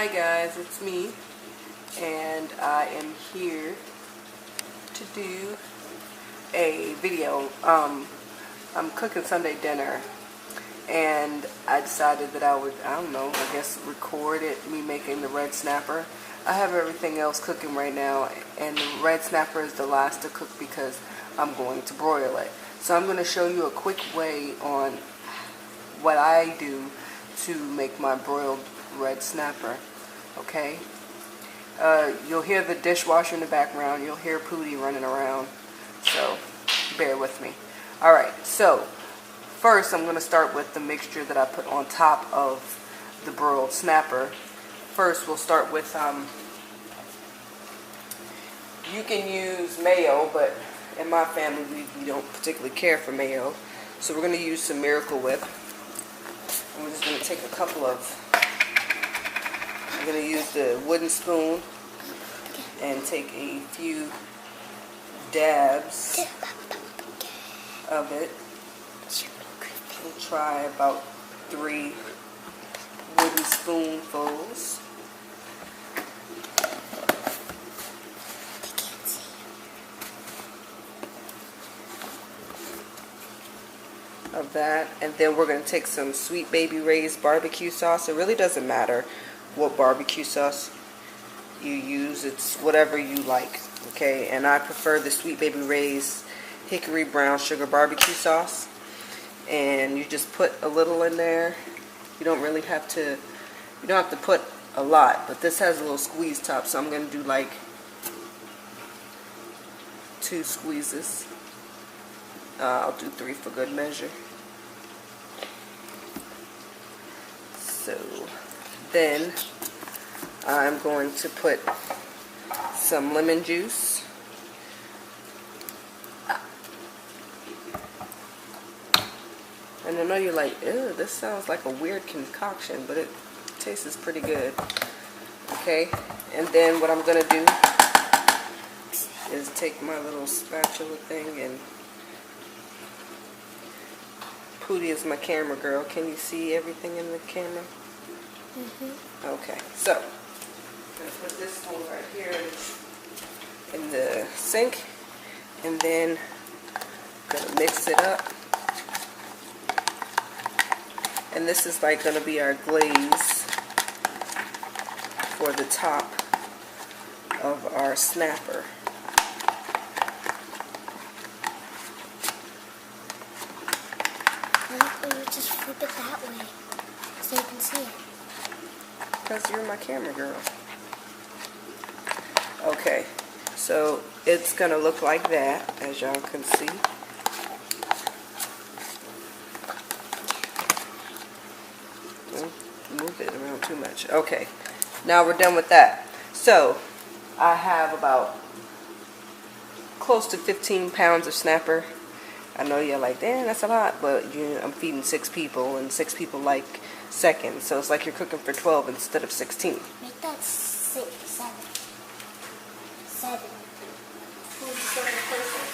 Hi guys, it's me, and I am here to do a video. I'm cooking Sunday dinner, and I decided that I don't know, I guess record it, me making the red snapper. I have everything else cooking right now, and the red snapper is the last to cook because I'm going to broil it. So I'm going to show you a quick way on what I do to make my broiled red snapper. Okay? You'll hear the dishwasher in the background. You'll hear Pootie running around. So, bear with me. Alright, so first I'm going to start with the mixture that I put on top of the broiled snapper. First we'll start with, you can use mayo, but in my family we don't particularly care for mayo. So we're going to use some Miracle Whip. And we're just going to take a couple of, I'm going to use the wooden spoon and take a few dabs of it. We'll try about 3 wooden spoonfuls. Of that, and then we're going to take some Sweet Baby Ray's barbecue sauce. It really doesn't matter what barbecue sauce you use, it's whatever you like, okay? And I prefer the Sweet Baby Ray's hickory brown sugar barbecue sauce, and you just put a little in there. You don't have to put a lot, but this has a little squeeze top, so I'm going to do like 2 squeezes. I'll do 3 for good measure. So then I'm going to put some lemon juice. And I know you're like, ew, this sounds like a weird concoction, but it tastes pretty good. Okay, and then what I'm going to do is take my little spatula thing, and Pootie is my camera girl. Can you see everything in the camera? Mm-hmm. Okay, so I'm going to put this one right here in the sink, and then I'm going to mix it up. And this is like going to be our glaze for the top of our snapper. Just flip it that way so you can see it. Because you're my camera girl. Okay, so it's going to look like that, as y'all can see. Move it around too much. Okay, now we're done with that. So I have about close to 15 pounds of snapper. I know you're like, damn, that's a lot, but I'm feeding 6 people, and 6 people like seconds, so it's like you're cooking for 12 instead of 16. Make that 6, 7. 7. Who's the second person?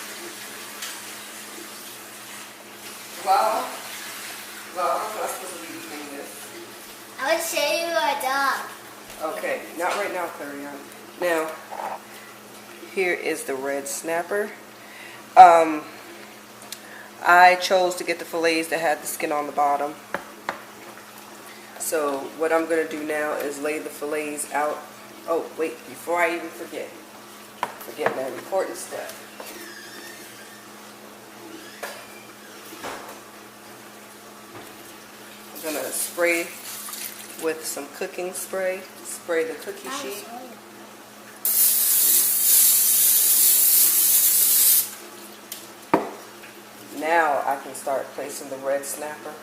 Well, I'm not supposed to be eating this. I would show you our dog. Okay, not right now, Clarion. Now, here is the red snapper. I chose to get the fillets that had the skin on the bottom. So what I'm going to do now is lay the fillets out. Oh, wait, before I even forget that important step. I'm going to spray with some cooking spray. Spray the cookie sheet. Now I can start placing the red snapper.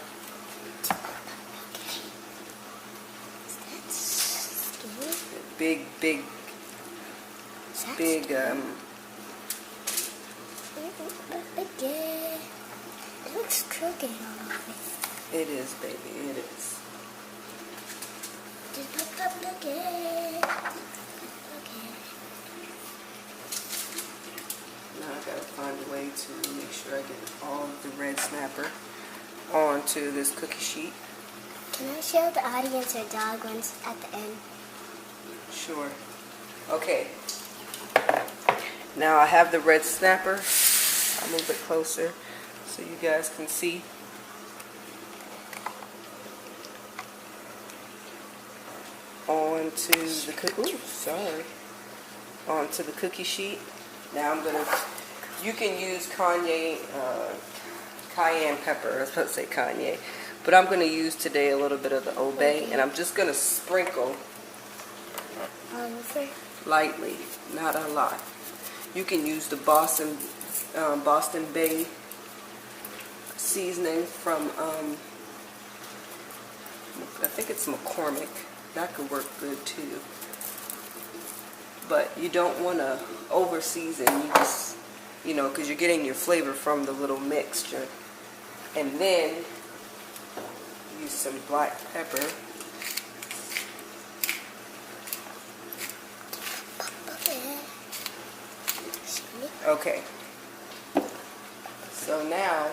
Big. It looks crooked on it. It is, baby, it is. Just look it. Now I gotta find a way to make sure I get all of the red snapper onto this cookie sheet. Can I show the audience our dog ones at the end? Sure. Okay. Now I have the red snapper. I'll move it closer so you guys can see. Onto the cookie sheet. Now I'm gonna. You can use cayenne pepper. I was about to say Kanye, but I'm gonna use today a little bit of the obey, and I'm just gonna sprinkle lightly, not a lot. You can use the Boston Bay seasoning from I think it's McCormick. That could work good too. But you don't want to over season. You just, because you're getting your flavor from the little mixture. And then use some black pepper. Okay. So now.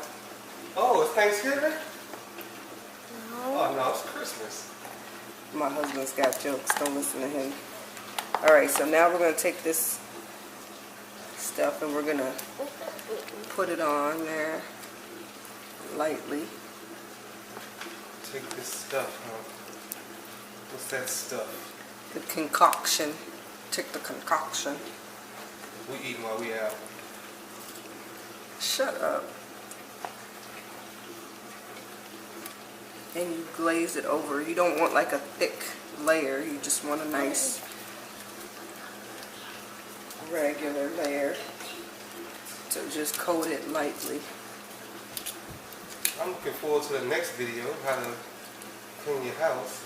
Oh, it's Thanksgiving? No. Oh no, it's Christmas. My husband's got jokes. Don't listen to him. Alright, so now we're going to take this stuff and we're going to put it on there lightly. Take this stuff, huh? What's that stuff? The concoction. Take the concoction. We eating while we out. Shut up. And you glaze it over. You don't want like a thick layer. You just want a nice regular layer. So just coat it lightly. I'm looking forward to the next video, how to clean your house.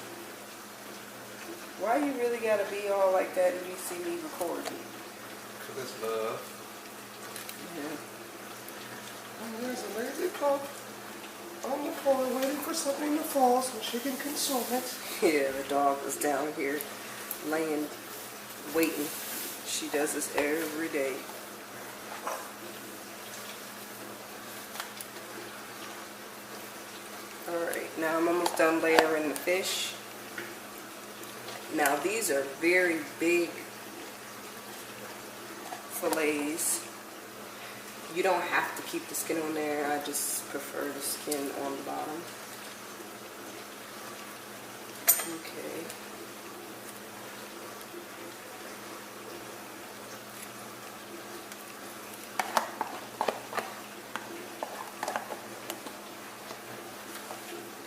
Why you really gotta be all like that if you see me recording? Because it's love. Yeah. Oh, there's a lazy pup on the floor waiting for something to fall so she can consume it. Yeah, the dog is down here laying, waiting. She does this every day. Alright, now I'm almost done layering the fish. Now these are very big fillets. You don't have to keep the skin on there. I just prefer the skin on the bottom. Okay.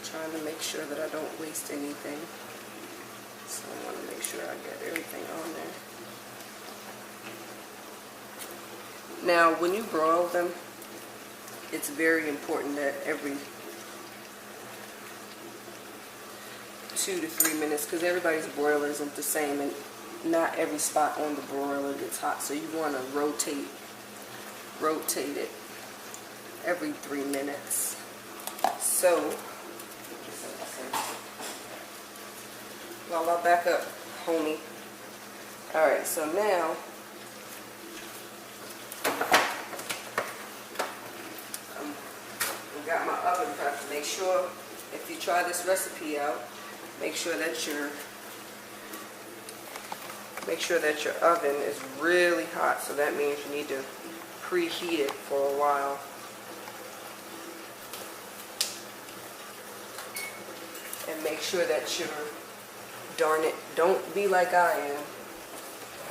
Trying to make sure that I don't waste anything. So I want to make sure I get everything on there. Now, when you broil them, it's very important that every 2 to 3 minutes, because everybody's broiler isn't the same, and not every spot on the broiler gets hot. So you want to rotate it every 3 minutes. So, well, I'll back up, homie. All right, so now. Got my oven prepped. Make sure if you try this recipe out, make sure that your oven is really hot. So that means you need to preheat it for a while. And make sure that darn it, don't be like I am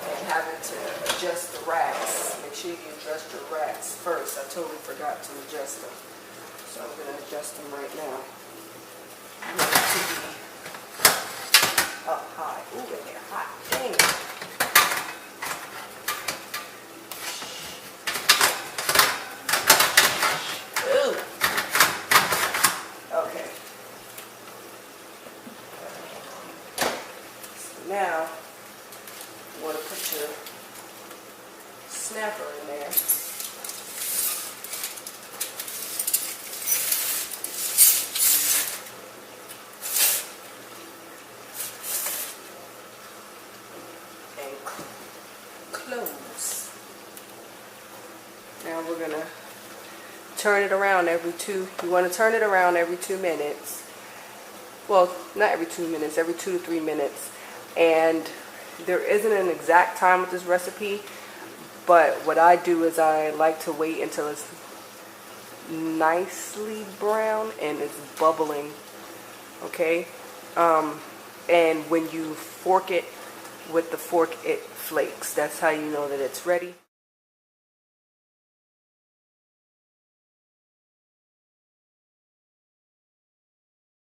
and having to adjust the racks. Make sure you adjust your racks first. I totally forgot to adjust them. So I'm going to adjust them right now. I want it to be up high. Ooh, and they're hot. Dang it. Ooh. Okay. So now, you want to put your snapper in there. Now we're going to turn it around you want to turn it around every 2 minutes. Well, not every 2 minutes, every 2 to 3 minutes. And There isn't an exact time with this recipe, but what I do is I like to wait until it's nicely brown and it's bubbling. Okay, and when you fork it with the fork, it flakes. That's how you know that it's ready.